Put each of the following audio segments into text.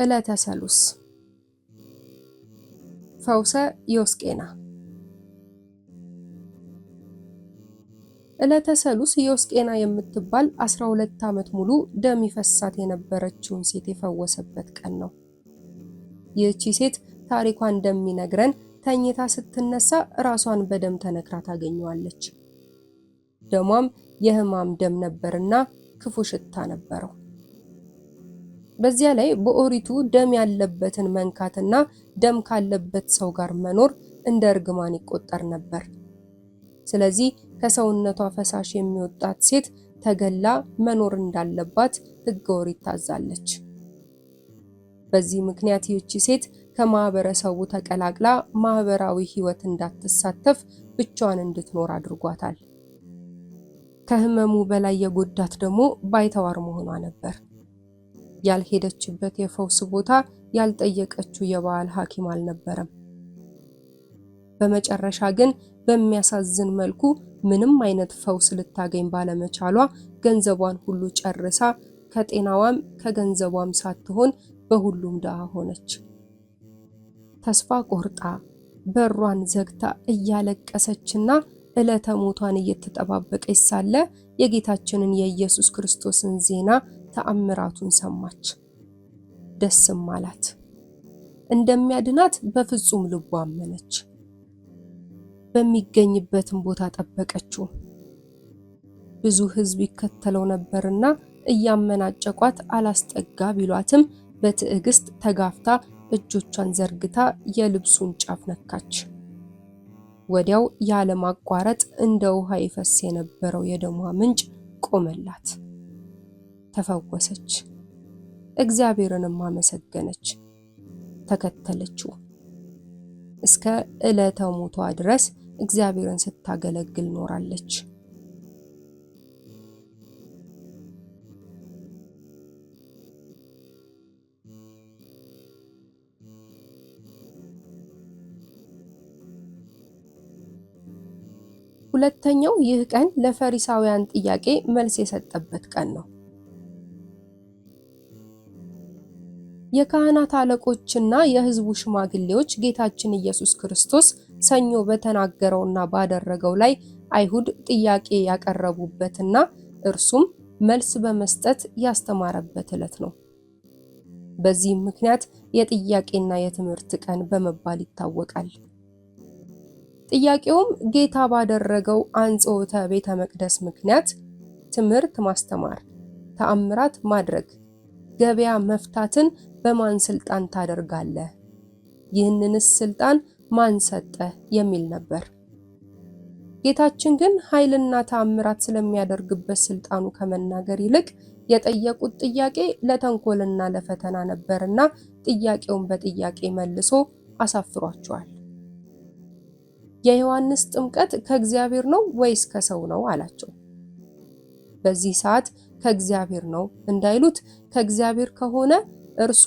ዕለተ ሰሉስ ፈውሰ ዮስቄና። ዕለተ ሰሉስ ዮስቄና የምትባል 12 ዓመት ሙሉ ደም ይፈሳት የነበረችውን ሴት የፈወሰበት ቀን ነው። ይህቺ ሴት ታሪኳ እንደሚነግረን ተኝታ ስትነሳ ራሷን በደም ተነክራ ታገኘዋለች። ደሟም የሕማም ደም ነበርና ክፉ ሽታ ነበረው። በዚያ ላይ በኦሪቱ ደም ያለበትን መንካትና ደም ካለበት ሰው ጋር መኖር እንደ እርግማን ይቆጠር ነበር። ስለዚህ ከሰውነቷ ፈሳሽ የሚወጣት ሴት ተገላ መኖር እንዳለባት ሕገ ኦሪት ታዛለች። በዚህ ምክንያት ይህች ሴት ከማህበረሰቡ ተቀላቅላ ማህበራዊ ሕይወት እንዳትሳተፍ ብቻዋን እንድትኖር አድርጓታል። ከህመሙ በላይ የጎዳት ደግሞ ባይተዋር መሆኗ ነበር። ያልሄደችበት የፈውስ ቦታ፣ ያልጠየቀችው የባህል ሐኪም አልነበረም። በመጨረሻ ግን በሚያሳዝን መልኩ ምንም አይነት ፈውስ ልታገኝ ባለመቻሏ ገንዘቧን ሁሉ ጨርሳ ከጤናዋም ከገንዘቧም ሳትሆን በሁሉም ድሃ ሆነች። ተስፋ ቆርጣ በሯን ዘግታ እያለቀሰችና ዕለተ ሞቷን እየተጠባበቀች ሳለ የጌታችንን የኢየሱስ ክርስቶስን ዜና ተአምራቱን ሰማች። ደስም አላት። እንደሚያድናት በፍጹም ልቧ አመነች። በሚገኝበትም ቦታ ጠበቀችው። ብዙ ሕዝብ ይከተለው ነበርና እያመናጨቋት አላስጠጋ ቢሏትም በትዕግስት ተጋፍታ እጆቿን ዘርግታ የልብሱን ጫፍ ነካች። ወዲያው ያለማቋረጥ እንደ ውሃ ይፈስ የነበረው የደሟ ምንጭ ቆመላት። ተፈወሰች። እግዚአብሔርንም አመሰገነች። ተከተለችው። እስከ ዕለተ ሞቷ ድረስ እግዚአብሔርን ስታገለግል ኖራለች። ሁለተኛው ይህ ቀን ለፈሪሳውያን ጥያቄ መልስ የሰጠበት ቀን ነው። የካህናት አለቆችና የሕዝቡ ሽማግሌዎች ጌታችን ኢየሱስ ክርስቶስ ሰኞ በተናገረውና ባደረገው ላይ አይሁድ ጥያቄ ያቀረቡበትና እርሱም መልስ በመስጠት ያስተማረበት ዕለት ነው። በዚህም ምክንያት የጥያቄና የትምህርት ቀን በመባል ይታወቃል። ጥያቄውም ጌታ ባደረገው አንጽሖተ ቤተ መቅደስ ምክንያት ትምህርት ማስተማር፣ ተአምራት ማድረግ፣ ገበያ መፍታትን በማን ስልጣን ታደርጋለህ? ይህንንስ ስልጣን ማን ሰጠህ? የሚል ነበር። ጌታችን ግን ኃይልና ተአምራት ስለሚያደርግበት ስልጣኑ ከመናገር ይልቅ የጠየቁት ጥያቄ ለተንኮልና ለፈተና ነበርና ጥያቄውን በጥያቄ መልሶ አሳፍሯቸዋል። የዮሐንስ ጥምቀት ከእግዚአብሔር ነው ወይስ ከሰው ነው አላቸው። በዚህ ሰዓት ከእግዚአብሔር ነው እንዳይሉት ከእግዚአብሔር ከሆነ እርሱ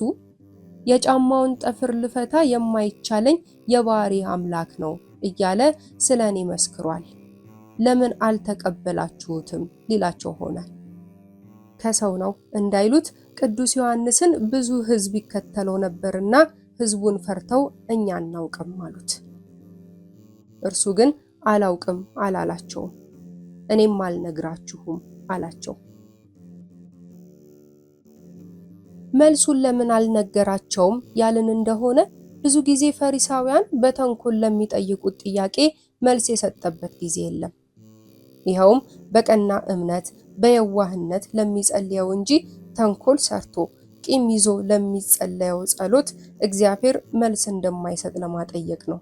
የጫማውን ጠፍር ልፈታ የማይቻለኝ የባህሪ አምላክ ነው እያለ ስለኔ መስክሯል። ለምን አልተቀበላችሁትም ሊላቸው ሆነ። ከሰው ነው እንዳይሉት ቅዱስ ዮሐንስን ብዙ ሕዝብ ይከተለው ነበርና ሕዝቡን ፈርተው እኛ አናውቅም አሉት። እርሱ ግን አላውቅም አላላቸውም፣ እኔም አልነግራችሁም አላቸው። መልሱን ለምን አልነገራቸውም ያልን እንደሆነ ብዙ ጊዜ ፈሪሳውያን በተንኮል ለሚጠይቁት ጥያቄ መልስ የሰጠበት ጊዜ የለም። ይኸውም በቀና እምነት በየዋህነት ለሚጸልየው እንጂ ተንኮል ሰርቶ ቂም ይዞ ለሚጸለየው ጸሎት እግዚአብሔር መልስ እንደማይሰጥ ለማጠየቅ ነው።